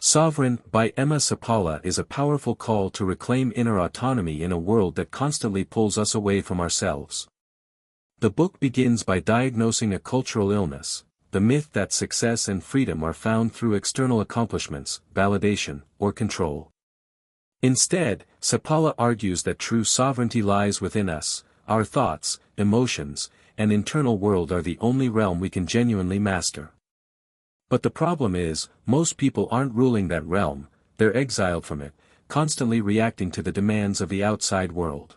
Sovereign by Emma Seppälä is a powerful call to reclaim inner autonomy in a world that constantly pulls us away from ourselves. The book begins by diagnosing a cultural illness, the myth that success and freedom are found through external accomplishments, validation, or control. Instead, Seppälä argues that true sovereignty lies within us. Our thoughts, emotions, and internal world are the only realm we can genuinely master. But the problem is, most people aren't ruling that realm, they're exiled from it, constantly reacting to the demands of the outside world.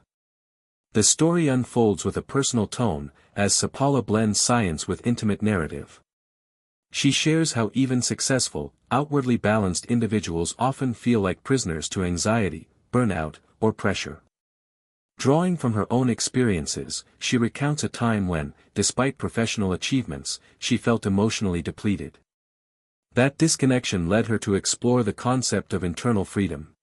The story unfolds with a personal tone, as Seppälä blends science with intimate narrative. She shares how even successful, outwardly balanced individuals often feel like prisoners to anxiety, burnout, or pressure. Drawing from her own experiences, she recounts a time when, despite professional achievements, she felt emotionally depleted. That disconnection led her to explore the concept of internal freedom.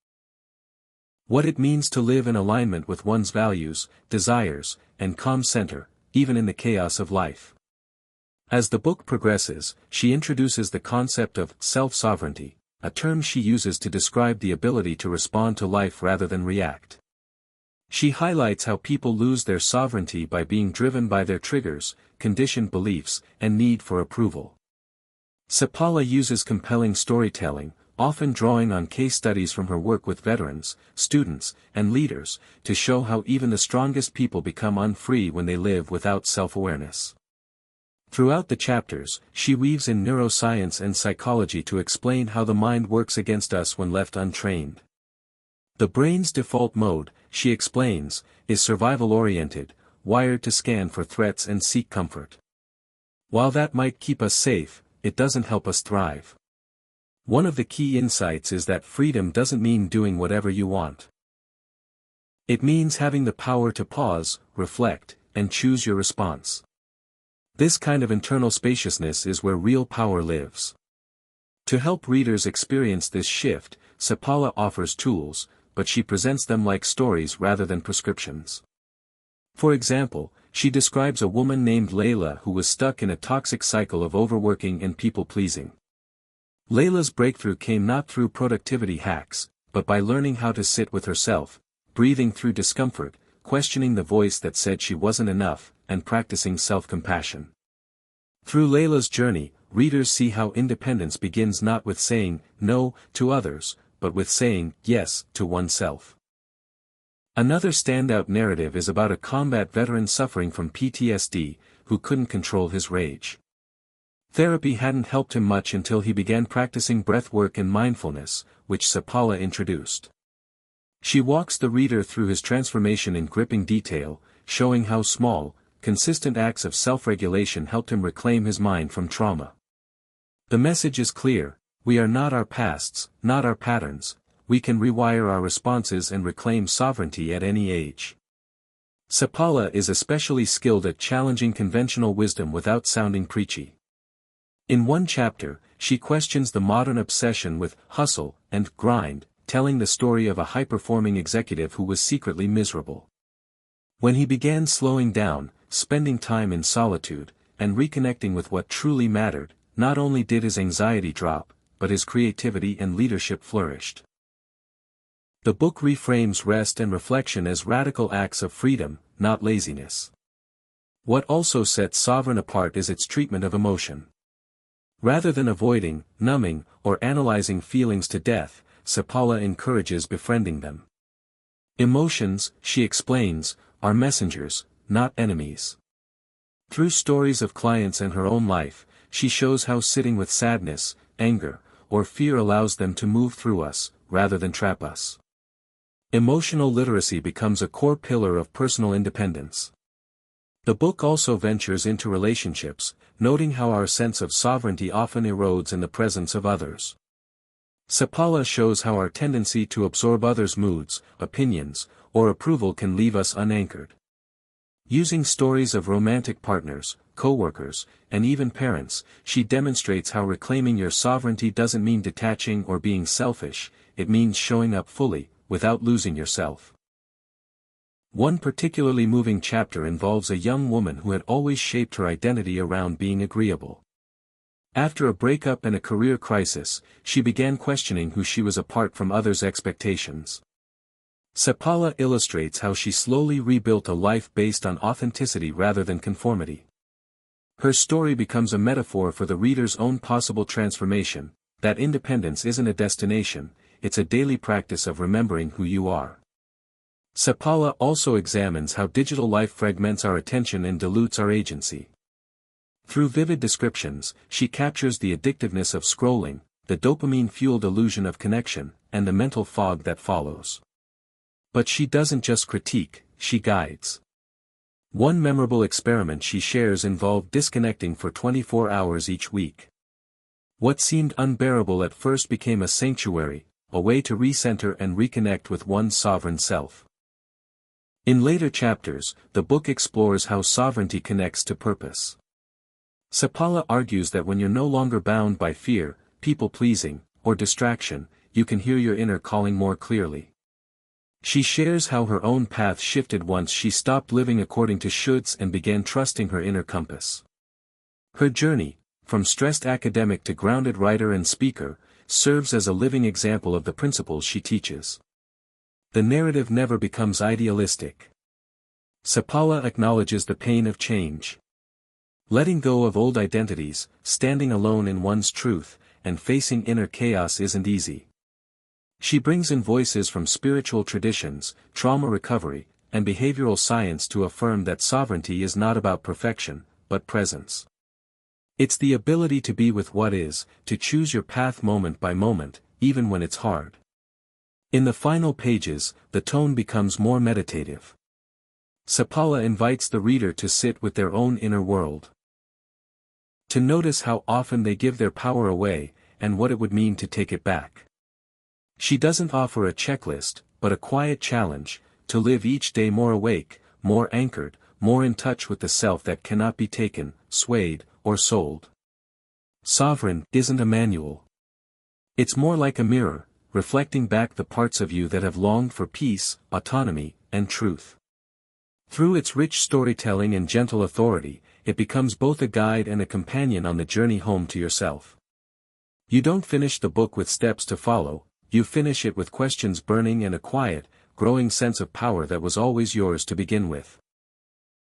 What it means to live in alignment with one's values, desires, and calm center, even in the chaos of life. As the book progresses, she introduces the concept of self-sovereignty, a term she uses to describe the ability to respond to life rather than react. She highlights how people lose their sovereignty by being driven by their triggers, conditioned beliefs, and need for approval. Seppälä uses compelling storytelling, often drawing on case studies from her work with veterans, students, and leaders, to show how even the strongest people become unfree when they live without self-awareness. Throughout the chapters, she weaves in neuroscience and psychology to explain how the mind works against us when left untrained. The brain's default mode, she explains, is survival-oriented, wired to scan for threats and seek comfort. While that might keep us safe, it doesn't help us thrive. One of the key insights is that freedom doesn't mean doing whatever you want. It means having the power to pause, reflect, and choose your response. This kind of internal spaciousness is where real power lives. To help readers experience this shift, Seppälä offers tools, but she presents them like stories rather than prescriptions. For example, she describes a woman named Layla who was stuck in a toxic cycle of overworking and people-pleasing. Layla's breakthrough came not through productivity hacks, but by learning how to sit with herself, breathing through discomfort, questioning the voice that said she wasn't enough, and practicing self-compassion. Through Layla's journey, readers see how independence begins not with saying no to others, but with saying yes to oneself. Another standout narrative is about a combat veteran suffering from PTSD, who couldn't control his rage. Therapy hadn't helped him much until he began practicing breathwork and mindfulness, which Seppälä introduced. She walks the reader through his transformation in gripping detail, showing how small, consistent acts of self-regulation helped him reclaim his mind from trauma. The message is clear: we are not our pasts, not our patterns. We can rewire our responses and reclaim sovereignty at any age. Seppälä is especially skilled at challenging conventional wisdom without sounding preachy. In one chapter, she questions the modern obsession with hustle and grind, telling the story of a high-performing executive who was secretly miserable. When he began slowing down, spending time in solitude, and reconnecting with what truly mattered, not only did his anxiety drop, but his creativity and leadership flourished. The book reframes rest and reflection as radical acts of freedom, not laziness. What also sets Sovereign apart is its treatment of emotion. Rather than avoiding, numbing, or analyzing feelings to death, Seppälä encourages befriending them. Emotions, she explains, are messengers, not enemies. Through stories of clients and her own life, she shows how sitting with sadness, anger, or fear allows them to move through us, rather than trap us. Emotional literacy becomes a core pillar of personal independence. The book also ventures into relationships, noting how our sense of sovereignty often erodes in the presence of others. Seppälä shows how our tendency to absorb others' moods, opinions, or approval can leave us unanchored. Using stories of romantic partners, co-workers, and even parents, she demonstrates how reclaiming your sovereignty doesn't mean detaching or being selfish, it means showing up fully, without losing yourself. One particularly moving chapter involves a young woman who had always shaped her identity around being agreeable. After a breakup and a career crisis, she began questioning who she was apart from others' expectations. Seppälä illustrates how she slowly rebuilt a life based on authenticity rather than conformity. Her story becomes a metaphor for the reader's own possible transformation, that independence isn't a destination, it's a daily practice of remembering who you are. Seppälä also examines how digital life fragments our attention and dilutes our agency. Through vivid descriptions, she captures the addictiveness of scrolling, the dopamine-fueled illusion of connection, and the mental fog that follows. But she doesn't just critique, she guides. One memorable experiment she shares involved disconnecting for 24 hours each week. What seemed unbearable at first became a sanctuary, a way to recenter and reconnect with one's sovereign self. In later chapters, the book explores how sovereignty connects to purpose. Seppälä argues that when you're no longer bound by fear, people-pleasing, or distraction, you can hear your inner calling more clearly. She shares how her own path shifted once she stopped living according to shoulds and began trusting her inner compass. Her journey, from stressed academic to grounded writer and speaker, serves as a living example of the principles she teaches. The narrative never becomes idealistic. Seppälä acknowledges the pain of change. Letting go of old identities, standing alone in one's truth, and facing inner chaos isn't easy. She brings in voices from spiritual traditions, trauma recovery, and behavioral science to affirm that sovereignty is not about perfection, but presence. It's the ability to be with what is, to choose your path moment by moment, even when it's hard. In the final pages, the tone becomes more meditative. Seppälä invites the reader to sit with their own inner world. To notice how often they give their power away, and what it would mean to take it back. She doesn't offer a checklist, but a quiet challenge, to live each day more awake, more anchored, more in touch with the self that cannot be taken, swayed, or sold. Sovereign isn't a manual. It's more like a mirror, reflecting back the parts of you that have longed for peace, autonomy, and truth. Through its rich storytelling and gentle authority, it becomes both a guide and a companion on the journey home to yourself. You don't finish the book with steps to follow, you finish it with questions burning and a quiet, growing sense of power that was always yours to begin with.